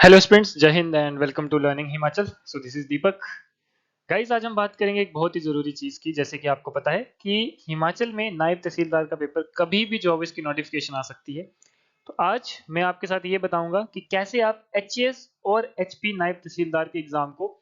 Hello students, जय हिंद and welcome to learning Himachal. So this is Deepak. Guys, आज हम बात करेंगे एक बहुत ही ज़रूरी चीज़ की। जैसे कि आपको पता है कि हिमाचल में नायब तहसीलदार का पेपर कभी भी जो है इसकी नोटिफिकेशन आ सकती है। तो आज मैं आपके साथ ये बताऊंगा कि कैसे आप एचएएस और एचपी नायब तहसीलदार के एग्जाम को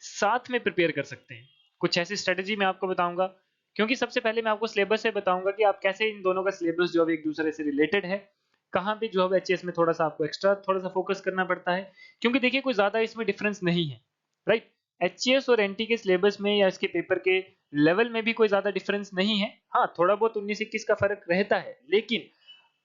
साथ में प्रिपेयर कर सकते हैं। कुछ ऐसी स्ट्रेटेजी मैं आपको बताऊंगा, क्योंकि सबसे पहले मैं आपको सिलेबस से बताऊंगा कि आप कैसे इन दोनों का सिलेबस जो है एक दूसरे से रिलेटेड है, कहाँ पे जो है एचएएस में थोड़ा सा आपको एक्स्ट्रा थोड़ा सा फोकस करना पड़ता है। क्योंकि देखिए, कोई ज्यादा इसमें डिफरेंस नहीं है, राइट। एचएएस और एनटी के सिलेबस में या इसके पेपर के लेवल में भी कोई ज्यादा डिफरेंस नहीं है। हाँ, थोड़ा बहुत 19-21 का फर्क रहता है, लेकिन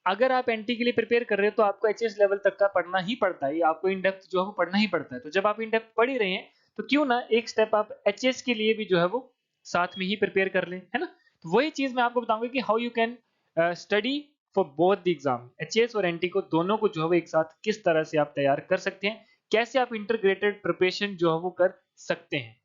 अगर आप एनटी के लिए प्रिपेयर कर रहे हो तो आपको एचएस लेवल तक का पढ़ना ही पड़ता है। आपको इन डेप्थ जो है वो पढ़ना ही पड़ता है। तो जब आप इन डेप्थ पढ़ ही रहे हैं तो क्यों ना एक स्टेप आप एचएस के लिए भी जो है वो साथ में ही प्रिपेयर कर लें, है ना। तो वही चीज मैं आपको बताऊंगा कि how you can study for both the exam, HS और एनटी को, दोनों को जो है वो एक साथ किस तरह से आप तैयार कर सकते हैं, कैसे आप इंटीग्रेटेड प्रिपरेशन जो है वो कर सकते हैं।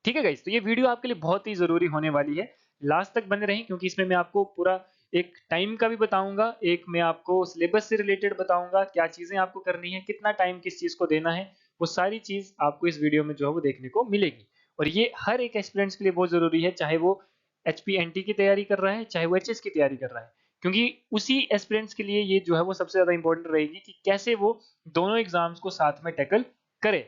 ठीक है गाइस, तो ये वीडियो आपके लिए बहुत ही जरूरी होने वाली है। लास्ट तक बने रहें, क्योंकि इसमें मैं आपको पूरा एक टाइम का भी बताऊंगा, एक मैं आपको सिलेबस से रिलेटेड बताऊंगा, क्या चीजें आपको करनी है, कितना टाइम किस चीज को देना है। वो सारी चीज आपको इस वीडियो में जो है वो देखने को मिलेगी। और ये हर एक एस्पिरेंट्स के लिए बहुत जरूरी है, चाहे वो एचपी एनटी की तैयारी कर रहा है, चाहे वो एचएस की तैयारी कर रहा है। क्योंकि उसी एस्पिरेंट्स के लिए ये जो है वो सबसे ज्यादा इंपॉर्टेंट रहेगी कि कैसे वो दोनों एग्जाम्स को साथ में टैकल करे।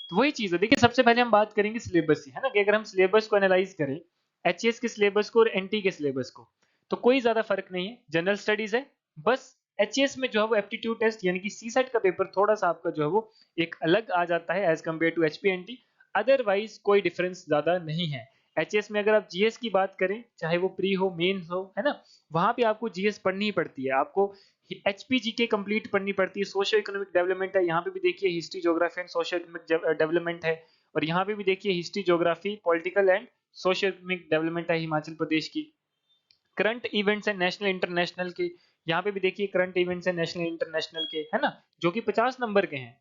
तो वही चीज है। देखिए, सबसे पहले हम बात करेंगे सिलेबस की, है ना, कि अगर हम सिलेबस को एनालाइज करें, एचएस के सिलेबस को और एनटी के सिलेबस को, तो कोई ज्यादा फर्क नहीं है, जनरल स्टडीज है। बस एचएस में जो है वो एप्टीट्यूड टेस्ट यानी कि सीसेट का पेपर थोड़ा सा आपका जो है वो एक अलग आ जाता है एज कम्पेयर टू एचपीएनटी। अदरवाइज कोई डिफरेंस ज्यादा नहीं है। एचएस में अगर आप जीएस की बात करें, चाहे वो प्री हो मेन हो, है ना, वहां पे आपको जीएस पढ़नी ही पड़ती है। आपको एचपीजी के कंप्लीट पढ़नी पड़ती है। सोशियो इकोनॉमिक डेवलपमेंट है, यहाँ पे भी देखिए history geography and socio economic development है। और यहाँ पे भी देखिए history geography political and socio economic development है हिमाचल प्रदेश की। Current events and national international के, यहाँ पे भी देखिए current events and national international के, है ना, जो कि 50 नंबर के हैं।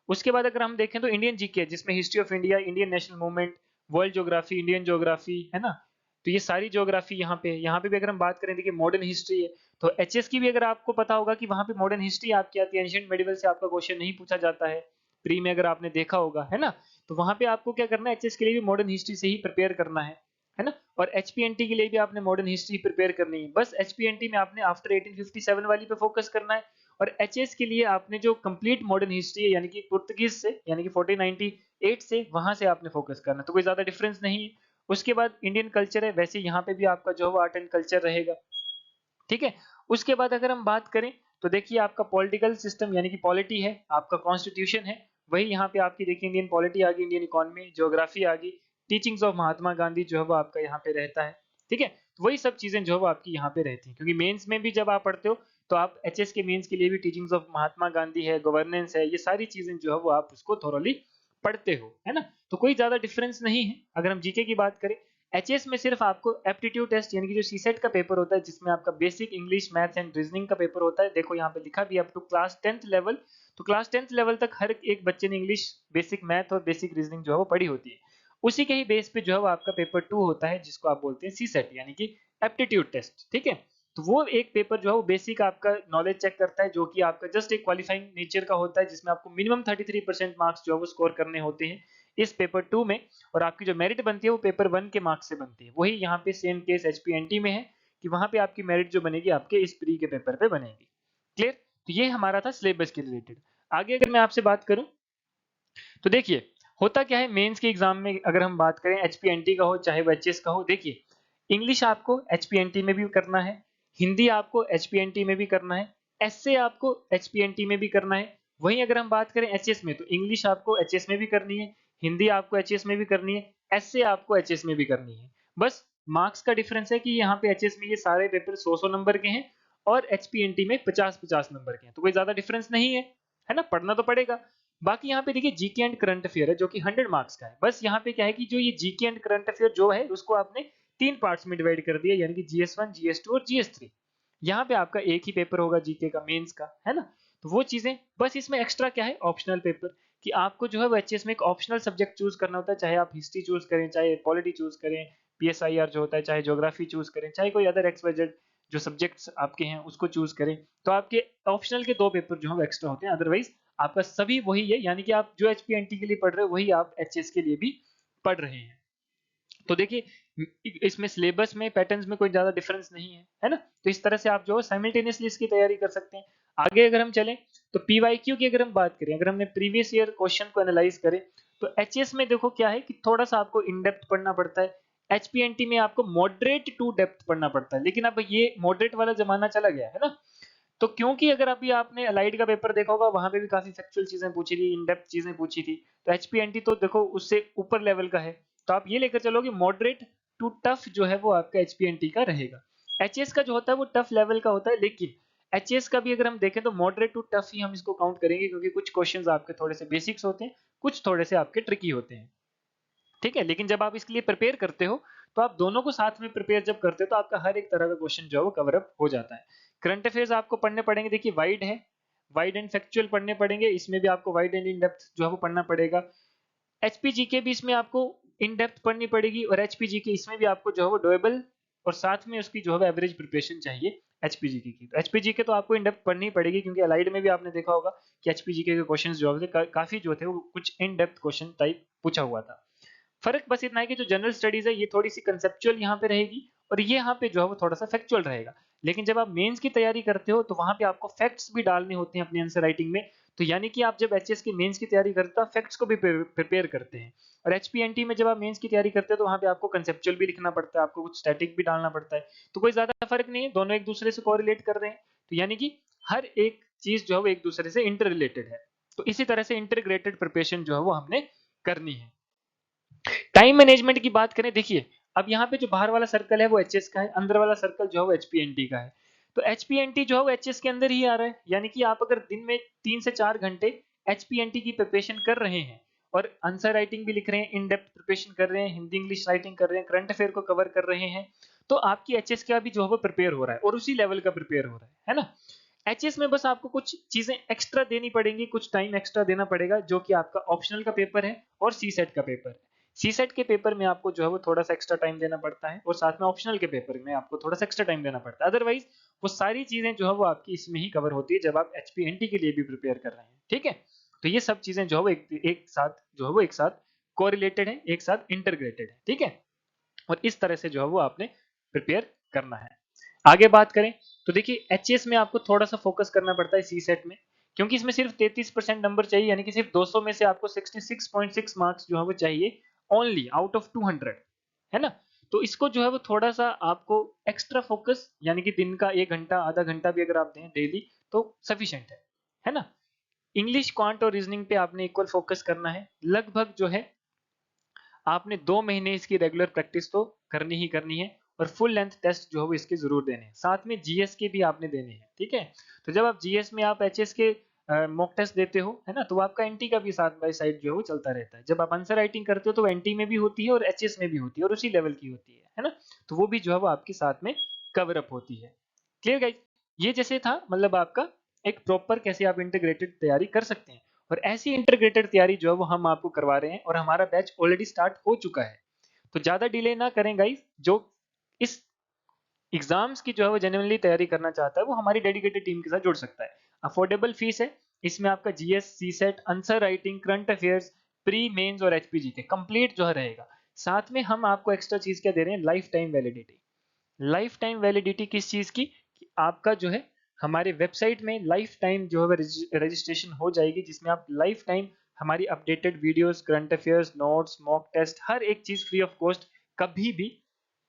उसके बाद अगर हम देखें तो इंडियन जीके, जिसमें history of India, Indian national movement, world geography, Indian geography, है ना। तो ये सारी ज्योग्राफी यहाँ पे भी अगर हम बात करें, देखिए मॉडर्न हिस्ट्री है। तो एचएस की भी अगर आपको पता होगा कि वहां पे मॉडर्न हिस्ट्री आपकी आती है, एंशिएंट मेडिवल से आपका क्वेश्चन नहीं पूछा जाता है। प्री में अगर आपने देखा होगा, है ना। तो वहां पे आपको क्या करना है, एचएस के लिए भी मॉडर्न हिस्ट्री से ही प्रिपेयर करना है ना। और एचपीएनटी के लिए भी आपने मॉडर्न हिस्ट्री प्रिपेयर करनी है। बस एचपीएनटी में आपने आफ्टर 1857 वाली पे फोकस करना है। और एचएस के लिए आपने जो कंप्लीट मॉडर्न हिस्ट्री है, यानी कि पुर्तगीज से, यानी कि 1498 से, वहां से आपने फोकस करना है। तो कोई ज्यादा डिफरेंस नहीं है। उसके बाद इंडियन कल्चर है, वैसे यहाँ पे भी आपका जो है आर्ट एंड कल्चर रहेगा। ठीक है। उसके बाद अगर हम बात करें तो देखिए आपका पॉलिटिकल सिस्टम यानी कि पॉलिटी है, आपका कॉन्स्टिट्यूशन है। वही यहाँ पे आपकी देखिए इंडियन पॉलिटी आ गई, इंडियन इकोनॉमी, ज्योग्राफी आ गई, टीचिंग्स ऑफ महात्मा गांधी जो है वो आपका यहाँ पे रहता है। ठीक है। तो वही सब चीजें जो है वो आपकी यहाँ पे रहती हैं, क्योंकि मेंस में भी जब आप पढ़ते हो तो आप एचएस के मेंस के लिए भी टीचिंग्स ऑफ महात्मा गांधी है, गवर्नेंस है, ये सारी चीजें जो है वो आप उसको थोरली पढ़ते हो, है ना। तो कोई ज्यादा डिफरेंस नहीं है। अगर हम जीके की बात करें, एचएस में सिर्फ आपको एप्टीट्यूड टेस्ट यानी कि जो सीसेट का पेपर होता है, जिसमें आपका basic English, maths and reasoning का पेपर होता है। देखो यहाँ पे लिखा भी up to class 10th level. तो क्लास 10th लेवल तक हर एक बच्चे ने इंग्लिश, बेसिक मैथ और बेसिक रीजनिंग जो है वो पढ़ी होती है। उसी के ही बेस पे जो है वो आपका पेपर 2 होता है, जिसको आप बोलते हैं सीसेट यानी कि एप्टीट्यूड टेस्ट। ठीक है। तो वो एक पेपर जो है वो बेसिक आपका नॉलेज चेक करता है, जो कि आपका जस्ट एक क्वालिफाइंग नेचर का होता है, जिसमें आपको मिनिमम 33% मार्क्स जो है वो स्कोर करने होते हैं इस पेपर 2 में। और आपकी जो मेरिट बनती है वो पेपर 1 के मार्क्स से बनती है। वही यहाँ पे सेम केस एचपीएनटी में है, कि वहां पे आपकी मेरिट जो बनेगी आपके इस प्री के पेपर पे बनेगी। क्लियर। तो ये हमारा था सिलेबस के रिलेटेड। आगे अगर मैं आपसे बात करूं तो देखिए, होता क्या है मेंस के एग्जाम में, अगर हम बात करें एचपीएनटी का हो चाहे वो एचएस का हो, देखिए इंग्लिश आपको एचपीएनटी में भी करना है, हिंदी आपको एचपीएनटी में भी करना है, एसए आपको एचपीएनटी में भी करना है। वहीं अगर हम बात करें एचएस में, तो इंग्लिश आपको एचएस में भी करनी है, हिंदी आपको एचएस में भी करनी है, एसए आपको एचएस में भी करनी है। बस मार्क्स का डिफरेंस है कि यहाँ पे एचएस में ये सारे पेपर 100-100 नंबर के हैं और एचपीएनटी में 50-50 नंबर के हैं। तो कोई ज्यादा डिफरेंस नहीं है ना, पढ़ना तो पड़ेगा। बाकी यहाँ पे देखिए जीके एंड करंट अफेयर है, जो कि 100 मार्क्स का है। बस यहाँ पे क्या है कि जो ये जीके एंड करंट अफेयर जो है उसको आपने 3 पार्ट्स में डिवाइड कर दिया, यानी कि जीएस1, जीएस2 और जीएस3। यहाँ पे आपका एक ही पेपर होगा जीके का, मेंस का, है ना। तो वो चीजें बस, इसमें एक्स्ट्रा क्या है, ऑप्शनल पेपर, कि आपको जो है वो एचएस में एक ऑप्शनल सब्जेक्ट चूज करना होता है। चाहे आप हिस्ट्री चूज करें, चाहे पॉलिटी चूज करें, पीएसआईआर जो होता है, चाहे ज्योग्राफी चूज करें, चाहे कोई अदर एक्सवाइजेड जो सब्जेक्ट्स आपके हैं उसको चूज करें। तो आपके ऑप्शनल के 2 पेपर जो है एक्स्ट्रा होते हैं, अदरवाइज आपका सभी वही है, यानी कि आप जो एचपीएनटी के लिए पढ़ रहे हो वही आप एचएस के लिए भी पढ़ रहे हैं। तो देखिए इसमें सिलेबस में पैटर्न्स में कोई ज्यादा डिफरेंस नहीं है ना। तो इस तरह से आप जो है साइमल्टेनियसली इसकी तैयारी कर सकते हैं। आगे अगर हम चलें तो पीवाईक्यू की अगर हम बात करें, अगर हमने प्रीवियस ईयर क्वेश्चन को एनालाइज करें तो एचएस में देखो क्या है कि थोड़ा सा आपको इन डेप्थ पढ़ना पड़ता है, एचपीएनटी में आपको मॉडरेट टू डेप्थ पढ़ना पड़ता है। लेकिन अब ये मॉडरेट वाला जमाना चला गया है ना। तो क्योंकि अगर अभी आपने अलाइड का पेपर देखा होगा, वहां पे भी काफी फैक्चुअल चीजें पूछी थी, इन डेप्थ चीजें पूछी थी। तो एचपीएनटी तो देखो उससे ऊपर लेवल का है। तो आप ये लेकर चलो कि मॉडरेट टू टफ जो है वो आपका एचपीएनटी का रहेगा। एचएस का जो होता है वो टफ लेवल का होता है, लेकिन एचएस का भी अगर हम देखें तो मॉडरेट टू टफ ही हम इसको काउंट करेंगे, क्योंकि कुछ क्वेश्चंस आपके थोड़े से बेसिक्स होते हैं, कुछ थोड़े से आपके ट्रिकी होते हैं। ठीक है, लेकिन जब आप इसके लिए प्रिपेयर करते हो तो आप दोनों को साथ में प्रिपेयर जब करते हो तो आपका हर एक तरह का क्वेश्चन जो है वो कवर अप हो जाता है। करंट अफेयर्स आपको पढ़ने पड़ेंगे, देखिए वाइड है, वाइड एंड फैक्चुअल पढ़ने पड़ेंगे, इसमें भी आपको वाइड एंड इन डेप्थ जो है वो पढ़ना पड़ेगा। एचपीजी के भी इसमें आपको इन डेप्थ पढ़नी पड़ेगी, और एचपीजी के इसमें भी आपको जो है वो डोएबल और साथ में उसकी जो है एवरेज प्रिपरेशन चाहिए एचपीजी की। तो एचपीजी के तो आपको इन डेप्थ पढ़नी पड़ेगी, क्योंकि अलाइड में भी आपने देखा होगा कि एचपीजी के क्वेश्चंस जो थे काफी जो थे वो कुछ इन डेप्थ क्वेश्चन टाइप पूछा हुआ था। फर्क बस इतना है कि जो जनरल स्टडीज है ये थोड़ी सी कंसेप्चुअल यहाँ पे रहेगी, और ये यहाँ पे जो है वो थोड़ा सा फैक्चुअल रहेगा। लेकिन जब आप मेंस की तैयारी करते हो तो वहां पे आपको फैक्ट्स भी डालने होते हैं अपनी आंसर राइटिंग में। तो यानी कि आप जब एचएस की मेंस की तैयारी करते हो फैक्ट्स को भी प्रिपेयर करते हैं, और एचपीएनटी में जब आप मेंस की तैयारी करते हो तो वहां पे आपको कंसेप्चुअल भी लिखना पड़ता है, आपको कुछ स्टैटिक भी डालना पड़ता है। तो कोई ज्यादा फर्क नहीं है, दोनों एक दूसरे से कोरिलेट कर रहे हैं। तो यानी कि हर एक चीज जो है वो एक दूसरे से इंटर रिलेटेड है। तो इसी तरह से इंटीग्रेटेड प्रिपरेशन जो है वो हमने करनी है। टाइम मैनेजमेंट की बात करें, देखिए अब यहाँ पे जो बाहर वाला सर्कल है वो एचएस का है, अंदर वाला सर्कल जो है वो एचपीएनटी का है। तो एचपीएनटी जो है वो एचएस के अंदर ही आ रहा है, यानी कि आप अगर दिन में 3 से 4 घंटे एचपीएनटी की प्रिपरेशन कर रहे हैं और आंसर राइटिंग भी लिख रहे हैं, इन डेप्थ प्रिपरेशन कर रहे हैं, हिंदी इंग्लिश राइटिंग कर रहे हैं, करंट अफेयर को कवर कर रहे हैं, तो आपकी एचएस का भी जो है वो प्रिपेयर हो रहा है और उसी लेवल का प्रिपेयर हो रहा है ना। एचएस में बस आपको कुछ चीजें एक्स्ट्रा देनी पड़ेंगी, कुछ टाइम एक्स्ट्रा देना पड़ेगा, जो कि आपका ऑप्शनल का पेपर है और सी सेट का पेपर है। सी सेट के पेपर में आपको जो है वो थोड़ा सा एक्स्ट्रा टाइम देना पड़ता है, और साथ में ऑप्शनल के पेपर में आपको थोड़ा सा एक्स्ट्रा टाइम देना पड़ता है। अदरवाइज वो सारी चीजें जो है वो आपकी इसमें ही कवर होती है जब आप एचपीएनटी के लिए भी प्रिपेयर कर रहे हैं। ठीक है, तो ये सब चीजें जो है वो एक साथ जो है वो एक साथ कोरिलेटेड है, एक साथ इंटरग्रेटेड है। ठीक है, और इस तरह से जो है वो आपने प्रिपेयर करना है। आगे बात करें तो देखिए एचएस में आपको थोड़ा सा फोकस करना पड़ता है सी सेट में, क्योंकि इसमें सिर्फ 33% नंबर चाहिए, यानी कि सिर्फ 200 में से आपको 66.6 मार्क्स जो है वो चाहिए ओनली आउट ऑफ 200, है ना। तो इसको जो है वो थोड़ा सा आपको एक्स्ट्रा फोकस, यानी कि दिन का 1 घंटा आधा घंटा भी अगर आप दें डेली तो सफिशिएंट है ना। इंग्लिश क्वांट और रीजनिंग पे आपने इक्वल फोकस करना है। लगभग जो है आपने 2 महीने इसकी रेगुलर प्रैक्टिस तो करनी ही करनी है, और फुल लेंथ टेस्ट जो है वो इसके जरूर देने हैं, साथ में जीएस के भी आपने देने हैं। ठीक है, तो जब आप जीएस में आप एचएस के मॉक टेस्ट देते हो है ना, तो आपका एनटी का भी साथ बाय साइड जो है वो चलता रहता है। जब आप आंसर राइटिंग करते हो तो एनटी में भी होती है और एचएस में भी होती है, और उसी लेवल की होती है ना। तो वो भी जो है वो आपके साथ में कवर अप होती है। क्लियर गाइज, ये जैसे था मतलब आपका एक प्रॉपर कैसे आप इंटीग्रेटेड तैयारी कर सकते हैं, और ऐसी इंटीग्रेटेड तैयारी जो है वो हम आपको करवा रहे हैं, और हमारा बैच ऑलरेडी स्टार्ट हो चुका है। तो ज्यादा डिले ना करें गाइस, जो इस एग्जाम्स की जो है वो जेन्युइनली तैयारी करना चाहता है वो हमारी डेडिकेटेड टीम के साथ जुड़ सकता है। अफोर्डेबल फीस है, इसमें आपका GS, CSAT, answer writing, current affairs, pre mains और एचपीजी के कंप्लीट जो है रहेगा। साथ में हम आपको एक्स्ट्रा चीज क्या दे रहे हैं, life time validity. Life time validity किस चीज की, कि आपका जो है हमारे वेबसाइट में लाइफ टाइम जो है रजिस्ट्रेशन हो जाएगी, जिसमें आप लाइफ टाइम हमारी updated videos, current affairs, notes, mock test, हर एक चीज फ्री ऑफ कॉस्ट, कभी भी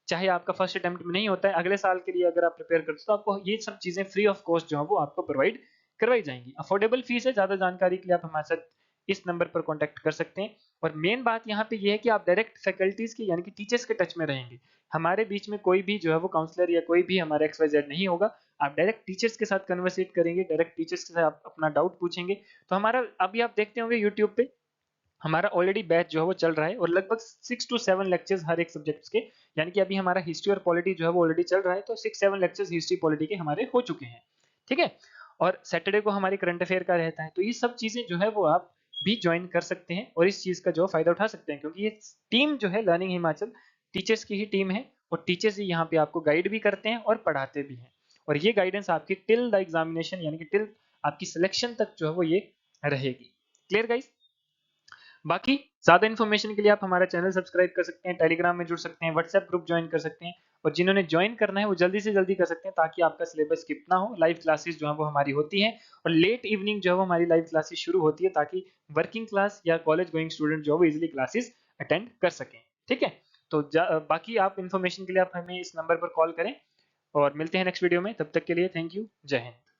चाहे आपका फर्स्ट अटेम्प्ट में नहीं होता है, अगले साल के लिए अगर आप प्रिपेयर करते हो तो आपको ये सब चीजें फ्री ऑफ कॉस्ट जो है वो आपको प्रोवाइड करवाई जाएंगी। अफोर्डेबल फीस है, ज्यादा जानकारी के लिए आप हमारे साथ इस नंबर पर कॉन्टैक्ट कर सकते हैं। और मेन बात यहाँ पे ये है कि आप डायरेक्ट फैकल्टीज की यानी कि टीचर्स के टच में रहेंगे। हमारे बीच में कोई भी जो है वो काउंसलर या कोई भी हमारा XYZ नहीं होगा। आप डायरेक्ट टीचर्स के साथ कन्वर्सेट करेंगे, डायरेक्ट टीचर्स के साथ आप अपना डाउट पूछेंगे। तो हमारा अभी आप देखते होंगे यूट्यूब पे हमारा ऑलरेडी बैच जो है वो चल रहा है, और लगभग 6 to 7 लेक्चर्स हर एक सब्जेक्ट्स के, यानी कि अभी हमारा हिस्ट्री और पॉलिटी जो है वो ऑलरेडी चल रहा है, तो 6-7 लेक्चर्स हिस्ट्री पॉलिटी के हमारे हो चुके हैं। ठीक है, और सैटरडे को हमारी करंट अफेयर का रहता है। तो ये सब चीजें जो है वो आप भी ज्वाइन कर सकते हैं और इस चीज का जो फायदा उठा सकते हैं, क्योंकि ये टीम जो है लर्निंग हिमाचल टीचर्स की ही टीम है, और टीचर्स ही यहाँ पे आपको गाइड भी करते हैं और पढ़ाते भी हैं। और ये गाइडेंस आपकी टिल द एग्जामिनेशन यानी कि टिल आपकी सिलेक्शन तक जो है वो ये रहेगी। Clear guys? बाकी ज़्यादा इन्फॉर्मेशन के लिए आप हमारा चैनल सब्सक्राइब कर सकते हैं, टेलीग्राम में जुड़ सकते हैं, व्हाट्सएप ग्रुप ज्वाइन कर सकते हैं, और जिन्होंने ज्वाइन करना है वो जल्दी से जल्दी कर सकते हैं ताकि आपका सिलेबस स्किप ना हो। लाइव क्लासेस जो है वो हमारी होती हैं, और लेट इवनिंग जो है वो हमारी लाइव क्लासेस शुरू होती है ताकि वर्किंग क्लास या कॉलेज गोइंग स्टूडेंट जो है वो इजिली क्लासेस अटेंड कर सकें। ठीक है, तो बाकी आप इन्फॉर्मेशन के लिए आप हमें इस नंबर पर कॉल करें, और मिलते हैं नेक्स्ट वीडियो में। तब तक के लिए थैंक यू, जय हिंद।